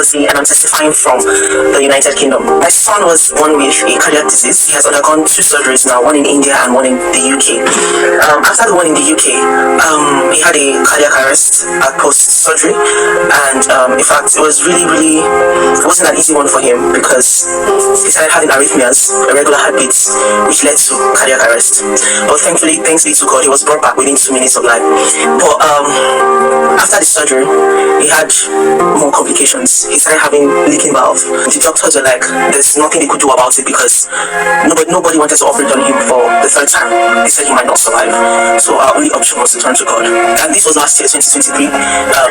Jersey, and I'm testifying from the United Kingdom. My son was born with a cardiac disease. He has undergone 2 surgeries now, one in India and one in the UK. After the one in the UK, he had a cardiac arrest at post-surgery, and in fact, it wasn't an easy one for him because he started having arrhythmias, irregular heartbeats, which led to cardiac arrest. But thankfully, thanks be to God, he was brought back within 2 minutes of life. But after the surgery, he had more complications. He started having leaking valve. The doctors were like, there's nothing they could do about it because nobody wanted to operate on him for the 3rd time. They said he might not survive. So our only option was to turn to God. And this was last year, 2023,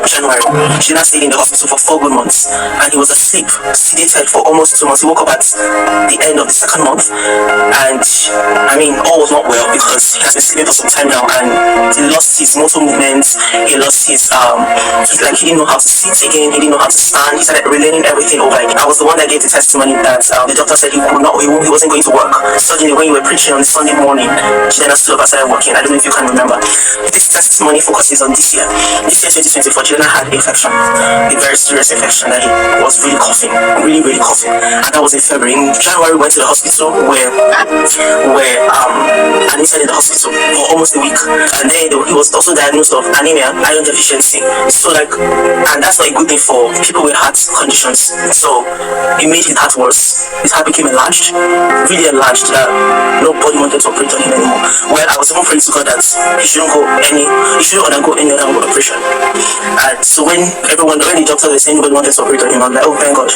January. She stayed in the hospital for 4 good months, and he was asleep, sedated for almost 2 months. He woke up at the end of the 2nd month, and I mean, all was not well because he has been sleeping for some time now, and he lost his motor movements. He lost his he didn't know how to sit again. He didn't know how to stand. He started relearning everything over again. I was the one that gave the testimony that the doctor said he wasn't going to work. Suddenly, when you were preaching on Sunday morning, she then stood up and started working. I don't know if you can remember. This testimony focuses on this year. This year, 2024, Juliana had infection, a very serious infection that he was really coughing, really coughing, and that was in February. In January, we went to the hospital where admitted in the hospital for almost a week, and then he was also diagnosed of anemia, iron deficiency. So and that's not a good thing for people with heart conditions. So it made his heart worse. His heart became enlarged, really enlarged, that nobody wanted to operate on him anymore. Well, I was even praying to God that he shouldn't undergo any other operation. And so when the doctors were saying nobody wanted to operate on him, I'm like, oh thank God,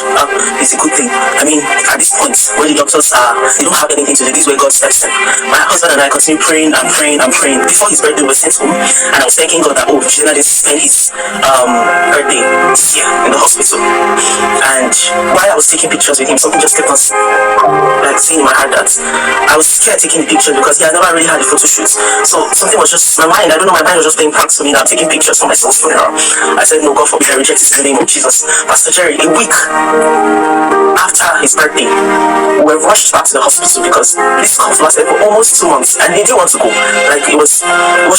it's a good thing. I mean, at this point, when the doctors they don't have anything to do, this is where God steps in. My husband and I continue praying and praying and praying. Before his birthday, we were sent home, and I was thanking God that Juliana didn't spend his birthday this year in the hospital. And while I was taking pictures with him, something just kept on saying in my heart that I was scared taking the picture because I never really had a photo shoot. So something was just my mind. I don't know, my mind was just playing pranks for me now, taking pictures for my son's funeral. I said, no, God forbid, I reject this in the name of Jesus. Pastor Jerry, a week after his birthday, we were rushed back to the hospital because this cough lasted for almost 2 months, and he didn't want to go. Like it was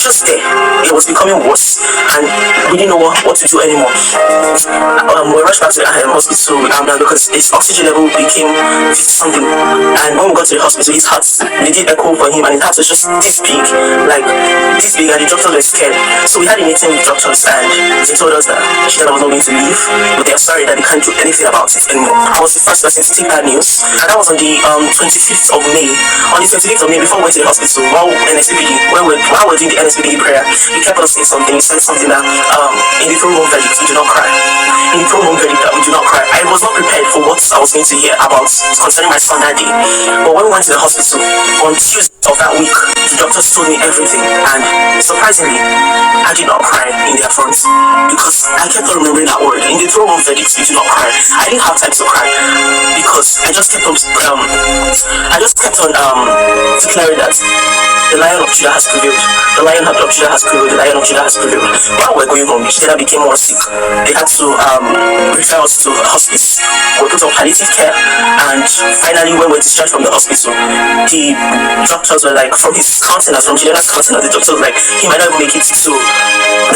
just there. It was becoming worse, and we didn't know what to do anymore. We rushed back to the hospital because his oxygen level became 50 something, and when we got to the hospital, his heart, they did echo for him, and his heart was just this big, and the doctors were scared. So we had a meeting with doctors, and they told us that Juliana was not going to leave, but they are sorry that they can't do anything about it anymore. I was the first person to take that news, and that was on the 25th of May. On the 25th of May, before we went to the hospital, while we were doing the Nsppd prayer, he kept on saying something. He said something that in the throne room verdict, we do not cry. In the throne room verdict, we do not cry. I was not prepared for what I was going to hear about concerning my son that day. But when we went to the hospital on Tuesday of that week, the doctors told me everything, and surprisingly, I did not cry in their front because I kept on remembering that word. In the throne room verdict, we do not cry. I didn't have time to cry because I just kept on declaring that the Lion of Judah has prevailed. The Lion of Judah has prevailed. The Lion of Judah has prevailed. While we were going home, Judah became more sick. They had to refer us to the hospice. We put on palliative care, and finally, when we were discharged from the hospital, the doctors were like, from his countenance, from Juliana's countenance, the doctors were like, he might not even make it to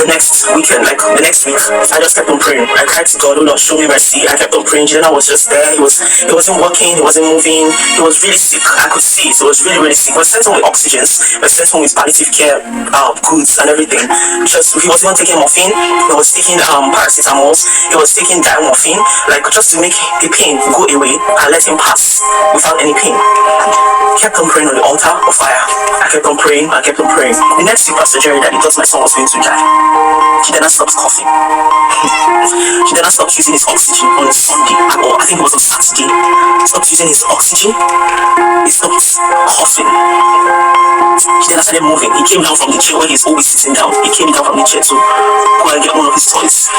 the next weekend, like the next week. I just kept on praying. I cried to God, oh Lord, show me mercy. I kept on praying. Juliana was just there. He wasn't walking. He wasn't moving. He was really sick. I could see it. He was really sick. We were sent home with oxygens. We were sent home with palliative care goods and everything. He was even taking morphine. He was taking paracetamols. He was taking diamorphine, just to make the pain go away and let him pass without any pain. I kept on praying on the altar of fire. I kept on praying. The next week, Pastor Jerry, that he thought my son was going to die. She then stopped coughing. She then stopped using his oxygen on a Sunday, or I think it was on Saturday. He stopped using his oxygen. He stopped coughing. He then started moving. He came down from the chair where he's always sitting down. He came down from the chair to go and get one of his toys.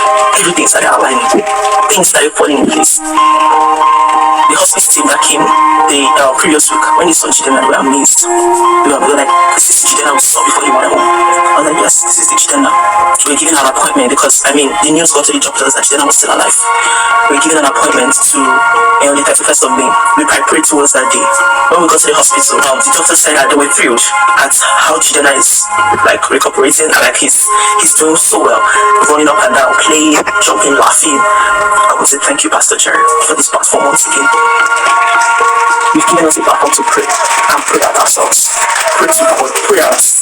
Everything started aligning. Things started falling in place. The hospice team that came the previous week, when they saw Juliana, they were amazed. They were like, this is the Juliana we saw before you went home. I was like, yes, this is the Juliana. We were given an appointment because, the news got to the doctors that Juliana was still alive. We were given an appointment to And on the 31st of May, we prayed towards that day. When we got to the hospital, the doctor said that they were thrilled at how Chidena is like recuperating, and like he's doing so well, running up and down, playing, jumping, laughing. I would say thank you, Pastor Jerry, for this platform once again. You've given us a platform to pray and pray at ourselves. Pray to God, pray out.